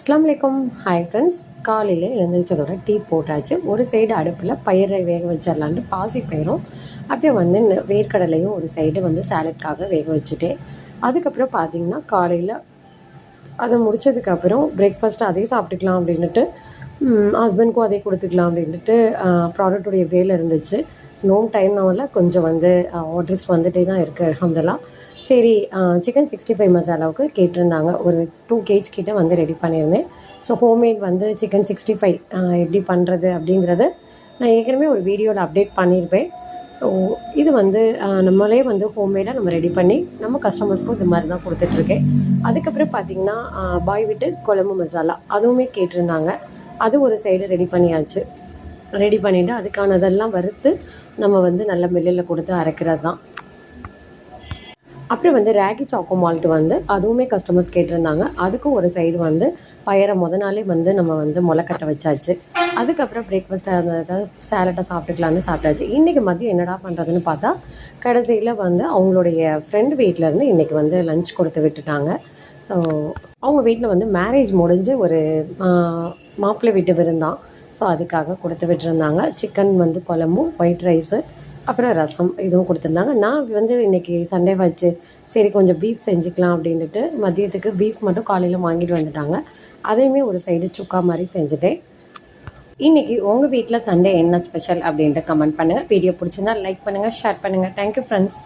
அஸ்ஸலாமு அலைக்கும். Hi friends. காலையில் எழுந்திரிச்சதோட டீ போட்டாச்சு. ஒரு சைடு அடுப்பில் பயிரை வேக வச்சிடலான்ட்டு பாசி பயிரும் அப்படியே வந்து வேர்க்கடலையும் ஒரு சைடு வந்து சாலட்காக வேக வச்சுட்டேன். அதுக்கப்புறம் பார்த்திங்கன்னா காலையில் அதை முடித்ததுக்கப்புறம் பிரேக்ஃபாஸ்ட்டு அதே சாப்பிட்டுக்கலாம் அப்படின்ட்டு ஹஸ்பண்ட்க்கும் அதே கொடுத்துக்கலாம் அப்படின்ட்டு ப்ராடக்டுடைய வேலை இருந்துச்சு. நோம் டைம்னால கொஞ்சம் வந்து ஆர்டர்ஸ் வந்துகிட்டே தான் இருக்குது அல்ஹம்துலில்லாஹ். சரி, சிக்கன் 65 மசாலாவுக்கு கேட்டிருந்தாங்க. ஒரு 2 kg கிட்ட வந்து ரெடி பண்ணியிருந்தேன். ஸோ ஹோம்மேட் வந்து சிக்கன் 65 எப்படி பண்ணுறது அப்படிங்கிறது நான் ஏற்கனவே ஒரு வீடியோவில் அப்டேட் பண்ணியிருப்பேன். ஸோ இது வந்து நம்மளே வந்து ஹோம்மேடாக நம்ம ரெடி பண்ணி நம்ம கஸ்டமர்ஸ்க்கும் இது மாதிரி தான் கொடுத்துட்ருக்கேன். அதுக்கப்புறம் பார்த்திங்கன்னா பாய் வீட்டு குழம்பு மசாலா அதுவுமே கேட்டிருந்தாங்க. அது ஒரு சைடு ரெடி பண்ணியாச்சு. ரெடி பண்ணிவிட்டு அதுக்கானதெல்லாம் வறுத்து நம்ம வந்து நல்ல மில்லில் கொடுத்து அரைக்கிறது தான். அப்புறம் வந்து ராகி சாக்கோ மால்ட் வந்து அதுவுமே கஸ்டமர்ஸ் கேட்டிருந்தாங்க. அதுக்கும் ஒரு சைடு வந்து பயரை நாளே வந்து நம்ம வந்து முளைக்கட்ட வச்சாச்சு. அதுக்கப்புறம் பிரேக்ஃபாஸ்ட்டாக இருந்ததை சேலட்டை சாப்பிட்டுக்கலான்னு சாப்பிட்டாச்சு. இன்றைக்கி மதியம் என்னடா பண்ணுறதுன்னு பார்த்தா கடைசியில் வந்து அவங்களுடைய ஃப்ரெண்டு வீட்டிலேருந்து இன்றைக்கி வந்து லஞ்ச் கொடுத்து விட்டுட்டாங்க. ஸோ அவங்க வீட்டில் வந்து மேரேஜ் முடிஞ்சு ஒரு மாப்பிள்ளை வீட்டு விருந்தான். ஸோ அதுக்காக கொடுத்து விட்டுருந்தாங்க. சிக்கன் வந்து குழம்பும் ஒயிட் ரைஸு அப்புறம் ரசம் இதுவும் கொடுத்துருந்தாங்க. நான் வந்து இன்றைக்கி சண்டே வச்சு சரி கொஞ்சம் பீஃப் செஞ்சுக்கலாம் அப்படின்ட்டு மதியத்துக்கு பீஃப் மட்டும் காலையில் வாங்கிட்டு வந்துட்டாங்க. அதையுமே ஒரு சைடு சுக்கா மாதிரி செஞ்சுட்டேன். இன்றைக்கி உங்கள் வீட்டில் சண்டே என்ன ஸ்பெஷல் அப்படின்ட்டு கமெண்ட் பண்ணுங்கள். வீடியோ பிடிச்சிருந்தா லைக் பண்ணுங்கள், ஷேர் பண்ணுங்கள். Thank you friends.